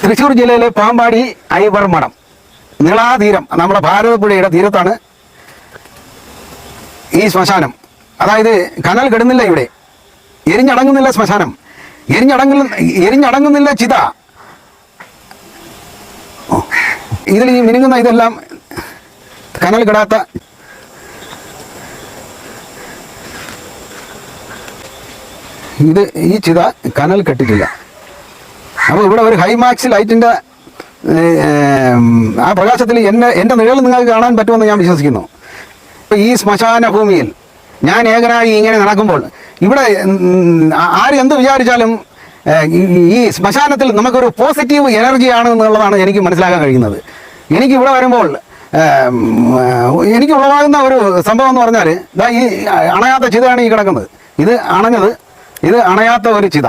തൃശ്ശൂർ ജില്ലയിലെ പാമ്പാടി ഐവർ മഠം നിളാതീരം, നമ്മുടെ ഭാരതപ്പുഴയുടെ തീരത്താണ് ഈ ശ്മശാനം. അതായത് കനൽ കെടുന്നില്ല, ഇവിടെ എരിഞ്ഞടങ്ങുന്നില്ല ശ്മശാനം, എരിഞ്ഞടങ്ങുന്നില്ല ചിത. ഇതിൽ ഈ മിനുങ്ങുന്ന ഇതെല്ലാം കനൽ കെടാത്ത ഈ ചിത കനൽ കെട്ടിട്ടില്ല. അപ്പോൾ ഇവിടെ ഒരു ഹൈമാക്സ് ലൈറ്റിൻ്റെ ആ പ്രകാശത്തിൽ എൻ്റെ നിഴൽ നിങ്ങൾക്ക് കാണാൻ പറ്റുമെന്ന് ഞാൻ വിശ്വസിക്കുന്നു. ഇപ്പോൾ ഈ ശ്മശാന ഭൂമിയിൽ ഞാൻ ഏകനായി ഇങ്ങനെ നടക്കുമ്പോൾ ഇവിടെ ആര് എന്ത് വിചാരിച്ചാലും ഈ ശ്മശാനത്തിൽ നമുക്കൊരു പോസിറ്റീവ് എനർജിയാണ് എന്നുള്ളതാണ് എനിക്ക് മനസ്സിലാക്കാൻ കഴിയുന്നത്. എനിക്ക് ഇവിടെ വരുമ്പോൾ എനിക്ക് ഉളവാകുന്ന ഒരു സംഭവം എന്ന് പറഞ്ഞാൽ ഈ അണയാത്ത ചിതയാണ് ഈ കിടക്കുന്നത്. ഇത് അണയാത്ത ഒരു ചിത.